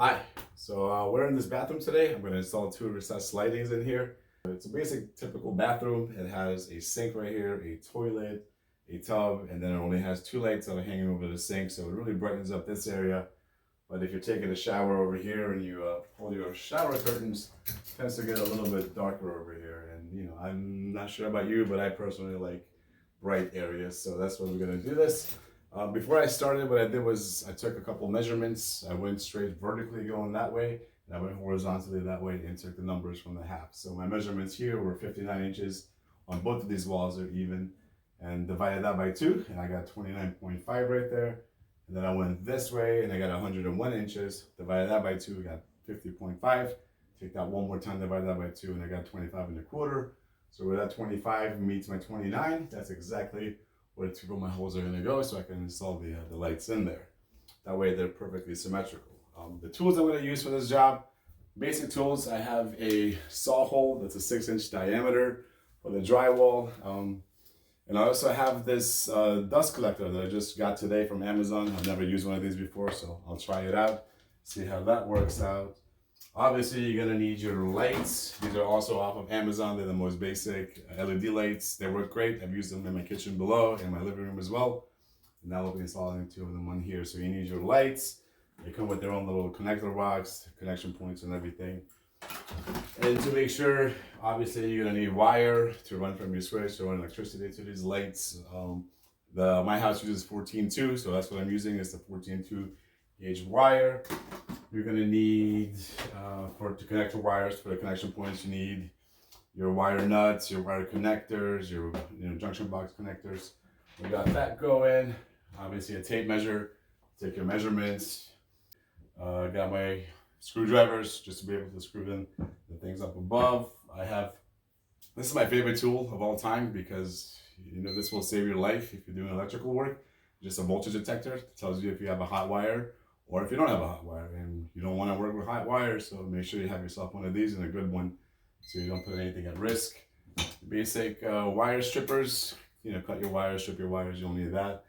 Hi, we're in this bathroom today. I'm going to install two recessed slidings in here. It's a basic typical bathroom. It has a sink right here, a toilet, a tub, and then it only has two lights that are hanging over the sink, so it really brightens up this area. But if you're taking a shower over here and you pull your shower curtains, it tends to get a little bit darker over here. And I'm not sure about you, but I personally like bright areas, so that's why we're going to do this. Before I started, what I did was I took a couple measurements. I went straight vertically going that way, and I went horizontally that way and took the numbers from the half. So my measurements here were 59 inches on both of these walls are even, and divided that by 2, and I got 29.5 right there. And then I went this way and I got 101 inches, divided that by 2, I got 50.5. Take that one more time, divide that by 2, and I got 25 1/4. So where that 25 meets my 29, that's exactly where the two of my holes are gonna go, so I can install the lights in there. That way they're perfectly symmetrical. The tools I'm gonna use for this job, basic tools, I have a saw hole that's a 6-inch diameter for the drywall. And I also have this dust collector that I just got today from Amazon. I've never used one of these before, so I'll try it out, see how that works out. Obviously, you're gonna need your lights. These are also off of Amazon. They're the most basic LED lights. They work great. I've used them in my kitchen below, in my living room as well. And now we'll be installing 2 of them on here. So you need your lights. They come with their own little connector box, connection points and everything. And to make sure, obviously you're gonna need wire to run from your switch to run electricity to these lights. My house uses 14.2, so that's what I'm using is the 14.2 gauge wire. You're gonna need, to connect your wires for the connection points, you need your wire nuts, your wire connectors, your junction box connectors. We got that going. Obviously a tape measure, take your measurements. Got my screwdrivers just to be able to screw the things up above. This is my favorite tool of all time because this will save your life if you're doing electrical work. Just a voltage detector. It tells you if you have a hot wire or if you don't have a hot wire, and you don't want to work with hot wires, so make sure you have yourself one of these and a good one so you don't put anything at risk. Basic wire strippers, cut your wires, strip your wires, you'll need that.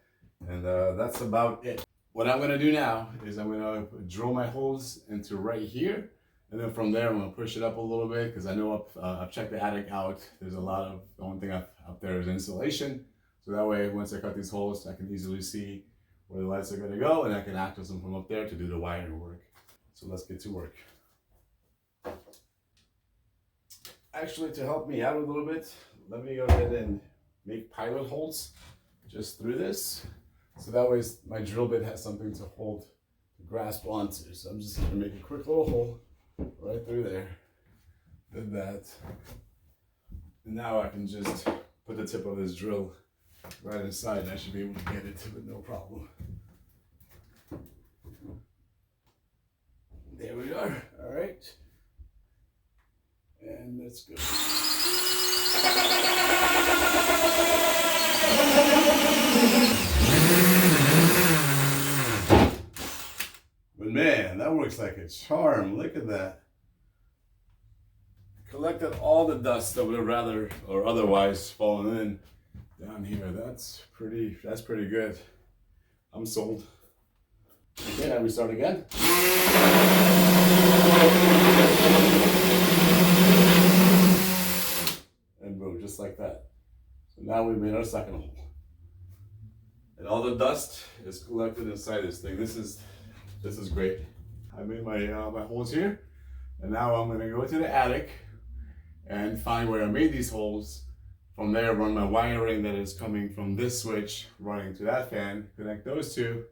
And that's about it. What I'm going to do now is I'm going to drill my holes into right here, and then from there I'm going to push it up a little bit because I know I've checked the attic out. There's a lot of, the only thing up there is insulation, so that way once I cut these holes I can easily see where the lights are going to go, and I can access them from up there to do the wiring work. So let's get to work. Actually, to help me out a little bit, let me go ahead and make pilot holes just through this. So that way my drill bit has something to hold, to grasp onto. So I'm just going to make a quick little hole right through there. Did that. And now I can just put the tip of this drill right inside, and I should be able to get it with no problem. There we are. All right. And let's go. But man, that works like a charm. Look at that. Collected all the dust that would have rather or otherwise fallen in down here. That's pretty good. I'm sold. Okay, now we start again. And boom, just like that. So now we made our second hole. And all the dust is collected inside this thing. This is great. I made my holes here, and now I'm gonna go to the attic and find where I made these holes. From there, run my wiring that is coming from this switch, running to that fan, connect those two,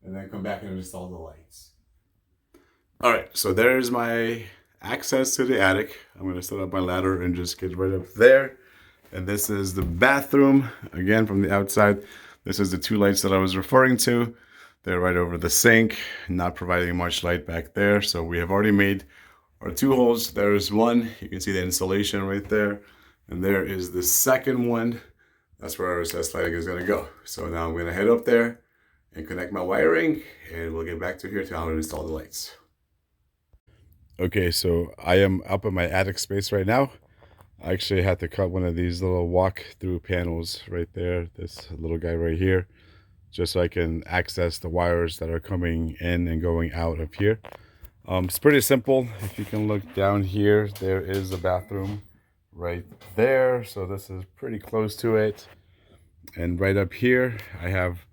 and then come back and install the lights. All right, so there's my access to the attic. I'm gonna set up my ladder and just get right up there. And this is the bathroom, again from the outside. This is the 2 lights that I was referring to. They're right over the sink, not providing much light back there. So we have already made our 2 holes. There's one, you can see the insulation right there. And there is the second one. That's where our recessed lighting is gonna go. So now I'm gonna head up there and connect my wiring, and we'll get back to here to how to install the lights. Okay, so I am up in my attic space right now. I actually had to cut one of these little walk-through panels right there, this little guy right here, just so I can access the wires that are coming in and going out of here. It's pretty simple. If you can look down here, there is a bathroom right there. So this is pretty close to it. And right up here, I have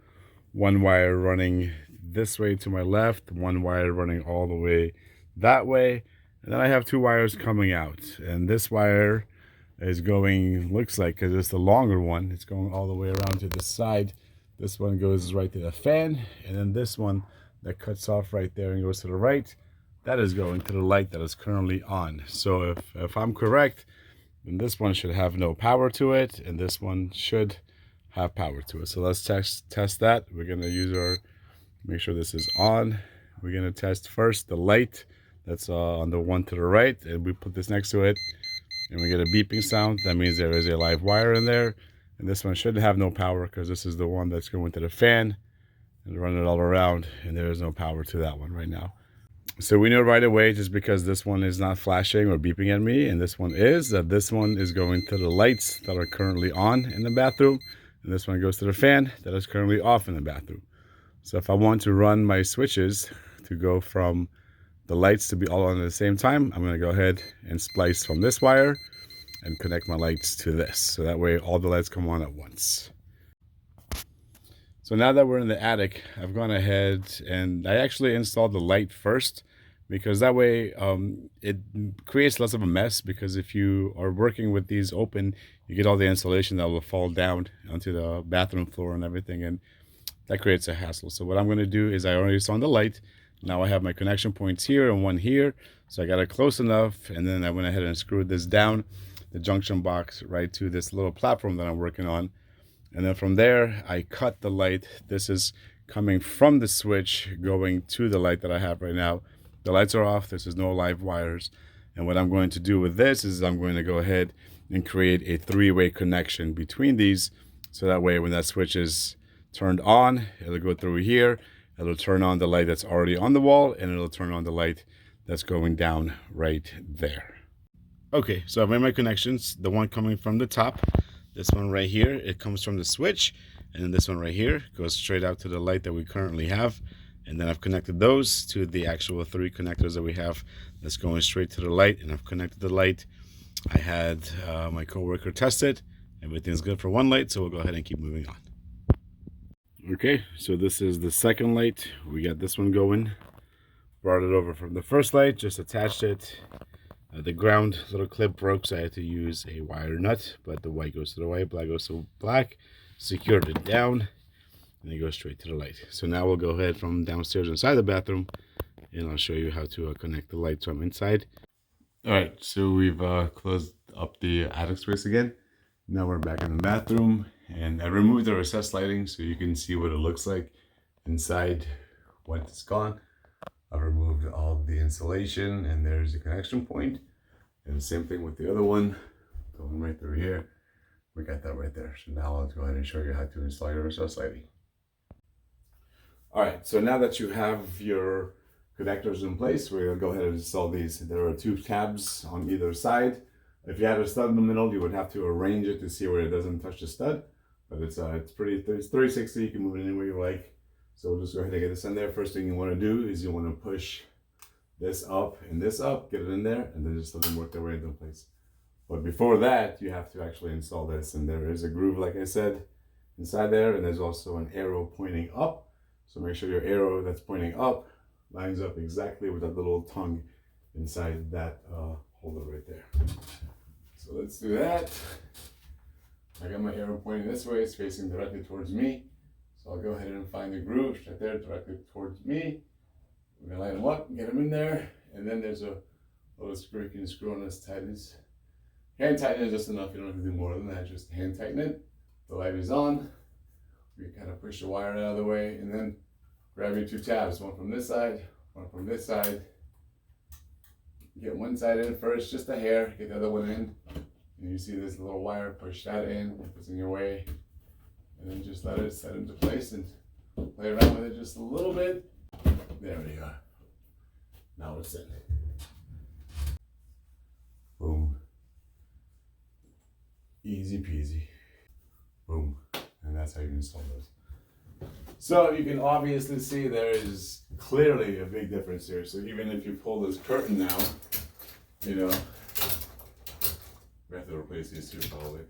one wire running this way to my left, one wire running all the way that way. And then I have two wires coming out. And this wire is going, looks like, because it's the longer one, it's going all the way around to the side. This one goes right to the fan. And then this one that cuts off right there and goes to the right, that is going to the light that is currently on. So if I'm correct, then this one should have no power to it, and this one should have power to it. So let's test that. We're gonna use our, make sure this is on. We're gonna test first the light that's on the one to the right, and we put this next to it, and we get a beeping sound. That means there is a live wire in there, and this one should have no power because this is the one that's going to the fan and run it all around, and there is no power to that one right now. So we know right away, just because this one is not flashing or beeping at me and this one is, that this one is going to the lights that are currently on in the bathroom, and this one goes to the fan that is currently off in the bathroom. So if I want to run my switches to go from the lights to be all on at the same time, I'm going to go ahead and splice from this wire and connect my lights to this. So that way all the lights come on at once. So now that we're in the attic, I've gone ahead and I actually installed the light first, because that way it creates less of a mess, because if you are working with these open, you get all the insulation that will fall down onto the bathroom floor and everything, and that creates a hassle. So what I'm going to do is, I already saw the light. Now I have my connection points here and one here. So I got it close enough, and then I went ahead and screwed this down, the junction box, right to this little platform that I'm working on. And then from there, I cut the light. This is coming from the switch going to the light that I have right now. The lights are off. This is no live wires. And what I'm going to do with this is I'm going to go ahead and create a three-way connection between these. So that way, when that switch is turned on, it'll go through here. It'll turn on the light that's already on the wall, and it'll turn on the light that's going down right there. Okay, so I've made my connections. The one coming from the top, this one right here, it comes from the switch, and then this one right here goes straight out to the light that we currently have. And then I've connected those to the actual three connectors that we have that's going straight to the light, and I've connected the light. I had my coworker test it. Everything's good for one light, so we'll go ahead and keep moving on. Okay, so this is the second light. We got this one going. Brought it over from the first light, just attached it. The ground little clip broke, so I had to use a wire nut, but the white goes to the white, black goes to black. Secured it down, and it goes straight to the light. So now we'll go ahead from downstairs inside the bathroom, and I'll show you how to connect the lights from inside. All right, so we've closed up the attic space again. Now we're back in the bathroom, and I removed the recessed lighting so you can see what it looks like inside once it's gone. I've removed all the insulation, and there's the connection point. And the same thing with the other one, going right through here. We got that right there. So now I'll go ahead and show you how to install your recessed lighting. All right, so now that you have your connectors in place, we're gonna go ahead and install these. There are two tabs on either side. If you had a stud in the middle, you would have to arrange it to see where it doesn't touch the stud. But it's 360, you can move it any way you like. So we'll just go ahead and get this in there. First thing you want to do is you want to push this up and this up, get it in there, and then just let them work their way into place. But before that, you have to actually install this. And there is a groove, like I said, inside there, and there's also an arrow pointing up. So make sure your arrow that's pointing up lines up exactly with that little tongue inside that holder right there. So let's do that. I got my arrow pointing this way, it's facing directly towards me. So I'll go ahead and find the groove right there directly towards me. We're gonna line them up, get them in there, and then there's a little screw you can screw on this, tighten. Hand tighten it just enough, you don't have to do more than that, just hand tighten it. The light is on. We kind of push the wire out of the way, and then grab your two tabs, one from this side, one from this side. Get one side in first, just a hair, get the other one in. And you see this little wire, push that in, if it's in your way. And then just let it set into place and play around with it just a little bit. There we go. Now it's in. Boom. Easy peasy. Boom. And that's how you install those. So you can obviously see there is clearly a big difference here. So even if you pull this curtain now, you know, we have to replace these two probably.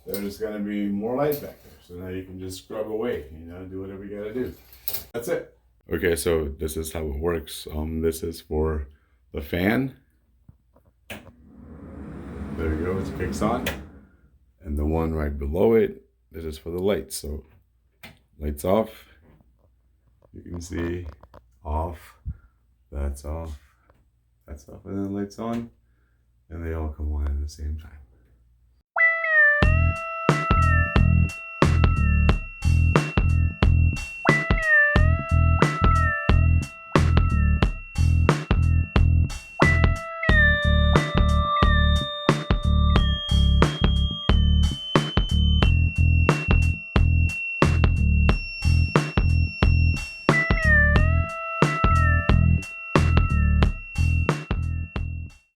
There's gonna be more light back there. So now you can just scrub away, you know, do whatever you gotta do. That's it. Okay, so this is how it works. This is for the fan. There you go, it kicks on. And the one right below it, this is for the lights. So lights off. You can see off, that's off, and then lights on, and they all come on at the same time.